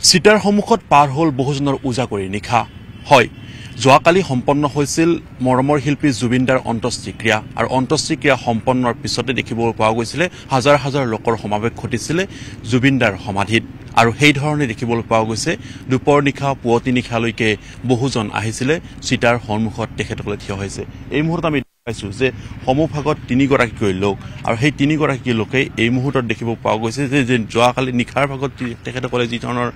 চিটাৰ সন্মুখত পাৰ হ'ল বহুজনৰ উজাগৰি নিশা হয় যোৱাকালি সম্পন্ন হৈছিল মৰমৰ শিল্পী জুবিনদাৰ অন্ত্যেষ্টিক্ৰিয়া আৰু অন্ত্যেষ্টিক্ৰিয়া সম্পন্নৰ পিছতে দেখিবলৈ পোৱা গৈছিলে হাজাৰ হাজাৰ লোকৰ সমাৱেশ ঘটিছিলে জুবিনদাৰ সমাধিত আৰু সেই ধৰণে দেখিবলৈ পোৱা গৈছে দুপৰ নিশা পুৱতি নিশালৈকে বহুজন আহিছিলে চিটাৰ সন্মুখত তেখেতসকলে থিয় হৈছে এই মুহূৰ্তত আমি পাইছো যে সমভাগত তিনিগৰাকী লোক আৰু সেই তিনিগৰাকী লোকে এই মুহূৰ্তত দেখিব পোৱা গৈছে যে যোৱাকালি নিশাৰ ভাগত তেখেতসকলে যি ধৰণৰ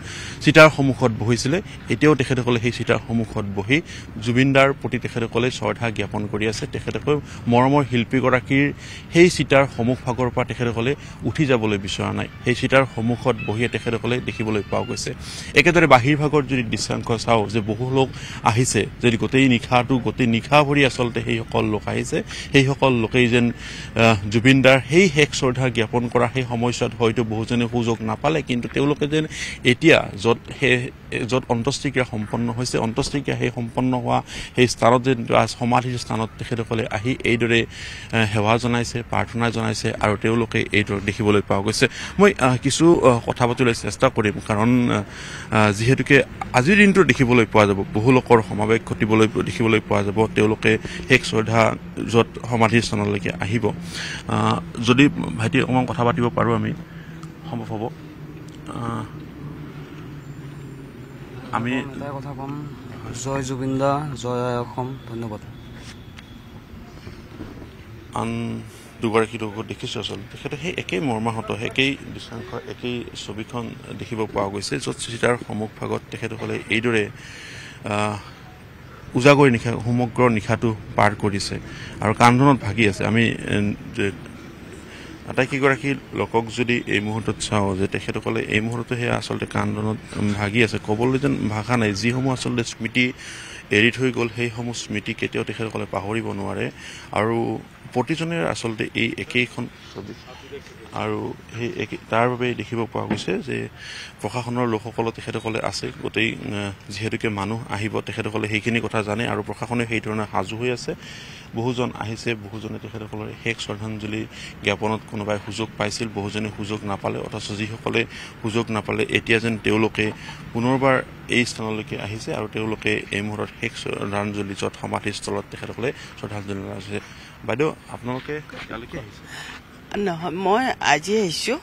চিটাৰ সন্মুখত বহিছিলে এতিয়াও তেখেতসকলে সেই চিটাৰ সন্মুখত বহি জুবিনদাৰ প্ৰতি তেখেতসকলে শ্ৰদ্ধা জ্ঞাপন কৰি আছে তেখেতসকলে মৰমৰ শিল্পীগৰাকীৰ সেই চিটাৰ সন্মুখভাগৰ পৰা তেখেতসকলে উঠি যাবলৈ বিচৰা নাই সেই চিটাৰ সন্মুখত বহিয়ে তেখেতসকলে দেখিবলৈ পোৱা গৈছে একেদৰে বাহিৰ ভাগত যদি দৃশ্যাংশ চাওঁ যে বহু লোক আহিছে যদি গোটেই নিশা ভৰি আচলতে সেই সকল লোক আহিছে সেই সকল লোকেই যেন জুবিনদাৰ সেই শেষ শ্ৰদ্ধা জ্ঞাপন কৰা সেই সময়ছোৱাত হয়তো বহুজনে সুযোগ নাপালে কিন্তু তেওঁলোকে যেন এতিয়া য'ত অন্ত্যেষ্টিক্ৰিয়া সম্পন্ন হৈছে অন্ত্যেষ্টিক্ৰিয়া সেই সম্পন্ন হোৱা সেই স্থানত যেন সমাধিৰ স্থানত তেখেতসকলে আহি এইদৰে সেৱা জনাইছে প্ৰাৰ্থনা জনাইছে আৰু তেওঁলোকে এইদৰে দেখিবলৈ পোৱা গৈছে মই কিছু কথা পাতিবলৈ চেষ্টা কৰিম কাৰণ যিহেতুকে আজিৰ দিনটো দেখিবলৈ পোৱা যাব বহু লোকৰ সমাৱেশ দেখিবলৈ পোৱা যাব তেওঁলোকে শেষ শ্ৰদ্ধা য'ত সমাধিৰ স্থানলৈকে আহিব যদি ভাইটি অকণমান কথা পাতিব পাৰোঁ আমি সম্ভৱ হ'ব আমি এটাই কথা ক'ম জয় জুবিনদা জয় অসম ধন্যবাদ আন দুগৰাকী লোকক দেখিছোঁ আচলতে তেখেতে সেই একেই মৰ্মাহত একেই দৃশ্যাংশ একেই ছবিখন দেখিব পোৱা গৈছে য'ত চিটাৰ সন্মুখভাগত তেখেতসকলে এইদৰে উজাগৰি নিশা সমগ্ৰ নিশাটো পাৰ কৰিছে আৰু কান্দোনত ভাগি আছে আমি আটাইকেইগৰাকী লোকক যদি এই মুহূৰ্তত চাওঁ যে তেখেতসকলে এই মুহূৰ্ততে সেয়া আচলতে কান্দোনত ভাগি আছে ক'বলৈ যেন ভাষা নাই যিসমূহ আচলতে স্মৃতি এৰি থৈ গ'ল সেইসমূহ স্মৃতি কেতিয়াও তেখেতসকলে পাহৰিব নোৱাৰে আৰু প্ৰতিজনে আচলতে এই একেইখন ছবি আৰু সেই তাৰ বাবে দেখিব পোৱা গৈছে যে প্ৰশাসনৰ লোকসকলো তেখেতসকলে আছে গোটেই যিহেতুকে মানুহ আহিব তেখেতসকলে সেইখিনি কথা জানে আৰু প্ৰশাসনে সেই ধৰণে সাজু হৈ আছে বহুজন আহিছে বহুজনে তেখেতসকলৰ শেষ শ্ৰদ্ধাঞ্জলি জ্ঞাপনত কোনোবাই সুযোগ পাইছিল বহুজনে সুযোগ নাপালে অথচ যিসকলে সুযোগ নাপালে এতিয়া যেন তেওঁলোকে পুনৰবাৰ এই স্থানলৈকে আহিছে আৰু তেওঁলোকে এই মুহূৰ্তত শেষ শ্ৰদ্ধাঞ্জলি য'ত সমাধিস্থলত তেখেতসকলে শ্ৰদ্ধাঞ্জলি জনাইছে বাইদেউ আপোনালোকে কালৈকে আহিছে নহয় মই আজি আহিছোঁ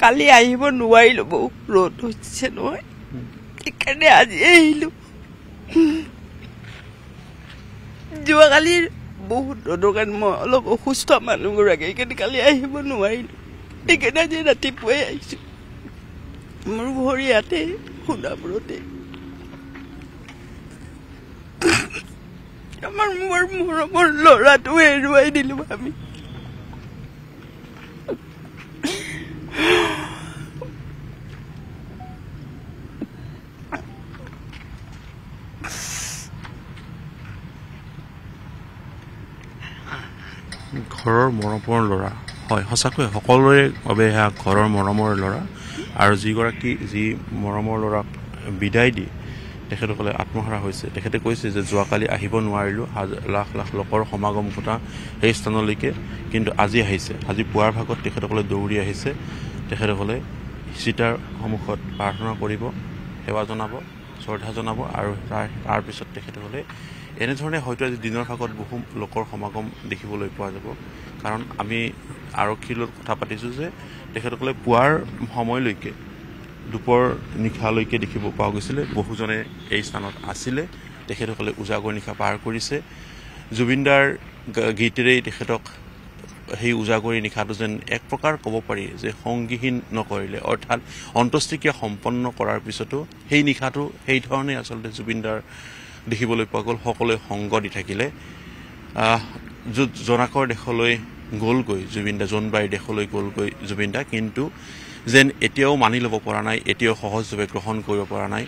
কালি আহিব নোৱাৰিলোঁ বহু ৰ'দ হৈছে নহয় সেইকাৰণে আজি আহিলোঁ যোৱাকালি বহুত ৰ'দৰ কাৰণে মই অলপ অসুস্থ মানুহগৰাকী সেইকাৰণে কালি আহিব নোৱাৰিলোঁ সেইকাৰণে আজি ৰাতিপুৱাই আহিছোঁ মোৰ ভৰি ইয়াতে সোণাপুৰতে আমাৰ মোৰ মৰমৰ ল'ৰাটো হেৰুৱাই দিলোঁ আমি ঘৰৰ মৰমৰ ল'ৰা হয় সঁচাকৈ সকলোৰে বাবে সেয়া ঘৰৰ মৰমৰ ল'ৰা আৰু যি মৰমৰ ল'ৰাক বিদায় দি তেখেতসকলে আত্মহাৰা হৈছে তেখেতে কৈছে যে যোৱাকালি আহিব নোৱাৰিলোঁ লাখ লাখ লোকৰ সমাগম ঘটা সেই স্থানলৈকে কিন্তু আজি আহিছে আজি পুৱাৰ ভাগত তেখেতসকলে দৌৰি আহিছে তেখেতসকলে চিটাৰ সন্মুখত প্ৰাৰ্থনা কৰিব সেৱা জনাব শ্ৰদ্ধা জনাব আৰু তাৰপিছত তেখেতসকলে এনেধৰণে হয়তো আজি দিনৰ ভাগত বহু লোকৰ সমাগম দেখিবলৈ পোৱা যাব কাৰণ আমি আৰক্ষীৰ লগত কথা পাতিছোঁ যে তেখেতসকলে পুৱাৰ সময়লৈকে দুপৰ নিশালৈকে দেখিব পোৱা গৈছিলে বহুজনে এই স্থানত আছিলে তেখেতসকলে উজাগৰ নিশা পাৰ কৰিছে জুবিনদাৰ গীতেৰেই তেখেতক সেই উজাগৰি নিশাটো যেন এক প্ৰকাৰ ক'ব পাৰি যে সংগীহীন নকৰিলে অৰ্থাৎ অন্ত্যেষ্টিক্ৰিয়া সম্পন্ন কৰাৰ পিছতো সেই নিশাটো সেই ধৰণে আচলতে জুবিনদাৰ দেখিবলৈ পোৱা গ'ল সকলোৱে সংগ দি থাকিলে জোনাকৰ দেশলৈ গ'লগৈ জুবিনদা জোনবাৰীৰ দেশলৈ গ'লগৈ জুবিনদা কিন্তু যেন এতিয়াও মানি ল'ব পৰা নাই এতিয়াও সহজভাৱে গ্ৰহণ কৰিব পৰা নাই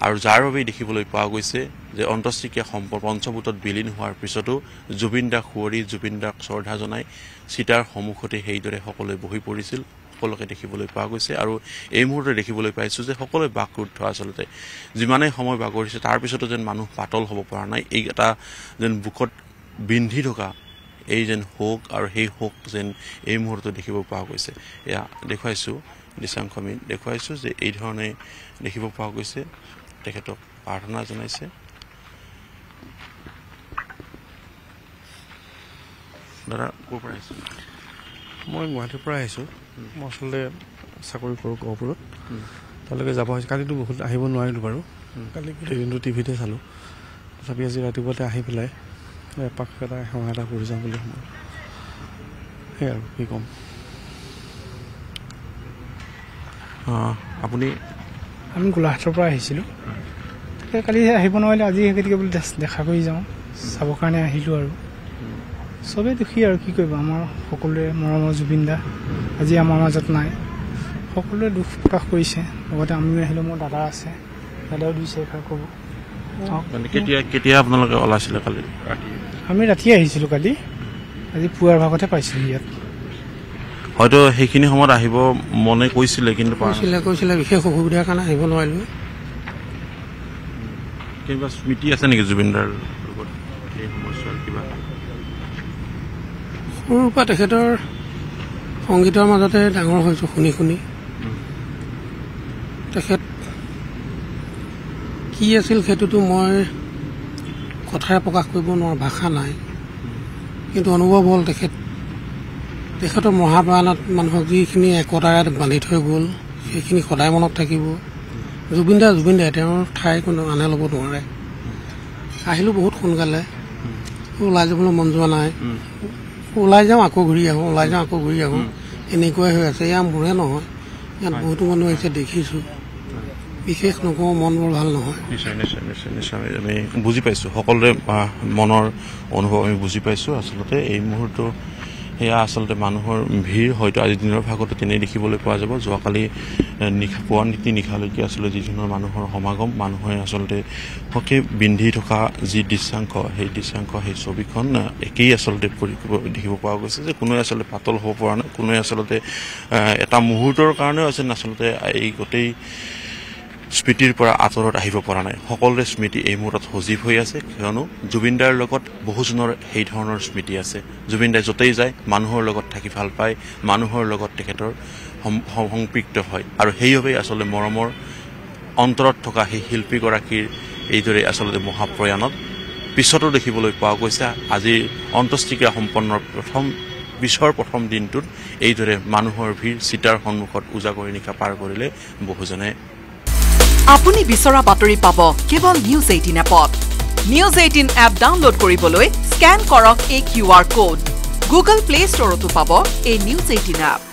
আৰু যাৰ বাবে দেখিবলৈ পোৱা গৈছে যে অন্ত্যেষ্টিক্ৰিয়া পঞ্চভূতত বিলীন হোৱাৰ পিছতো জুবিনদাক সুঁৱৰি জুবিনদাক শ্ৰদ্ধা জনাই চিতাৰ সন্মুখতে সেইদৰে সকলোৱে বহি পৰিছিল সকলোকে দেখিবলৈ পোৱা গৈছে আৰু এই মুহূৰ্ততে দেখিবলৈ পাইছোঁ যে সকলোৱে বাকৰুদ্ধ আচলতে যিমানেই সময় বাগৰিছে তাৰপিছতো যেন মানুহ পাতল হ'ব পৰা নাই এই এটা যেন বুকত বিন্ধি থকা এই যেন শোক আৰু সেই শোক যেন এই মুহূৰ্তত দেখিব পোৱা গৈছে এয়া দেখুৱাইছোঁ দৃশ্যাংশ আমি দেখুৱাইছোঁ যে এই ধৰণে দেখিব পোৱা গৈছে তেখেতক প্ৰাৰ্থনা জনাইছে দাদা ক'ৰ পৰা আহিছে মই গুৱাহাটীৰ পৰা আহিছোঁ মই আচলতে চাকৰি কৰোঁ গহপুৰত তালৈকে যাব হৈছে কালিতো বহুত আহিব নোৱাৰিলোঁ বাৰু কালি গোটেই দিনটো টিভিতে চালোঁ তথাপি আজি ৰাতিপুৱাতে আহি পেলাই এপাক এটা সেৱা এটা কৰি যাওঁ বুলি সময় সেয়াই আৰু কি ক'ম আপুনি আমি গোলাঘাটৰ পৰা আহিছিলোঁ তাকে কালি আহিব নোৱাৰিলে আজি সেইগতিকে বোলে দেখা কৰি যাওঁ চাবৰ কাৰণে আহিলোঁ আৰু চবেই দুখী আৰু কি কৰিব আমাৰ সকলোৱে মৰমৰ জুবিন দা আজি আমাৰ মাজত নাই সকলোৱে দুখ প্ৰকাশ কৰিছে লগতে আমিও আহিলোঁ মোৰ দাদা আছে দাদাও দুই চাৰিষাৰ ক'ব মানে কেতিয়া আপোনালোকে ওলাইছিলে কালি আমি ৰাতি আহিছিলোঁ কালি আজি পুৱাৰ ভাগতে পাইছিলোঁ ইয়াত হয়তো সেইখিনি সময়ত আহিব মনে কৈছিলে কিন্তু কৈছিলে বিশেষ অসুবিধাৰ কাৰণে আহিব নোৱাৰিলোঁ কিবা স্মৃতি আছে নেকি জুবিনদাৰ লগত এই সমস্যাৰ কিবা সৰুৰ পৰা তেখেতৰ সংগীতৰ মাজতে ডাঙৰ হৈছোঁ শুনি শুনি তেখেত কি আছিল সেইটোতো মই কথাৰে প্ৰকাশ কৰিব নোৱাৰোঁ ভাষা নাই কিন্তু অনুভৱ হ'ল তেখেতৰ মহাপ্ৰাণত মানুহক যিখিনি একতাৰে বান্ধি থৈ গ'ল সেইখিনি সদায় মনত থাকিব জুবিন দা তেওঁৰ ঠাই কোনো আনে ল'ব নোৱাৰে আহিলোঁ বহুত সোনকালে ওলাই যাবলৈ মন যোৱা নাই ওলাই যাওঁ আকৌ ঘূৰি আহোঁ এনেকুৱাই হৈ আছে এয়া মোৰে নহয় ইয়াত বহুতো মানুহ আহিছে দেখিছোঁ বিশেষ নকওঁ মন বৰ ভাল নহয় নিশ্চয় আমি বুজি পাইছোঁ সকলোৰে মনৰ অনুভৱ আমি বুজি পাইছোঁ আচলতে এই মুহূৰ্ত সেয়া আচলতে মানুহৰ ভিৰ হয়তো আজিৰ দিনৰ ভাগতে তেনেই দেখিবলৈ পোৱা যাব যোৱাকালি পুৱা নিশালৈকে আচলতে যি ধৰণৰ মানুহৰ সমাগম মানুহে আচলতে হকে বিন্ধি থকা যি দৃশ্যাংশ সেই ছবিখন একেই আচলতে দেখিব পোৱা গৈছে যে কোনোৱে আচলতে পাতল হ'ব পৰা নাই কোনোৱে আচলতে এটা মুহূৰ্তৰ কাৰণেও আচলতে এই গোটেই স্মৃতিৰ পৰা আঁতৰত আহিব পৰা নাই সকলোৰে স্মৃতি এই মুহূৰ্তত সজীৱ হৈ আছে কিয়নো জুবিনদাৰ লগত বহুজনৰ সেই ধৰণৰ স্মৃতি আছে জুবিনদাই য'তেই যায় মানুহৰ লগত থাকি ভাল পায় মানুহৰ লগত তেখেতৰ সম্পৃক্ত হয় আৰু সেইবাবেই আচলতে মৰমৰ অন্তৰত থকা সেই শিল্পীগৰাকীৰ এইদৰে আচলতে মহাপ্ৰয়াণত পিছতো দেখিবলৈ পোৱা গৈছে আজিৰ অন্ত্যেষ্টিক্ৰিয়া সম্পন্নৰ প্ৰথম দিনটোত এইদৰে মানুহৰ ভিৰ চিতাৰ সন্মুখত উজাগৰি নিশা পাৰ কৰিলে বহুজনে আপুনি বিচৰা বাতৰি পাব কেৱল নিউজ 18 এপত নিউজ 18 এপ ডাউনলোড কৰিবলৈ স্ক্যান কৰক এই QR কোড গুগল প্লে ষ্টৰতো পাব এই নিউজ 18 এপ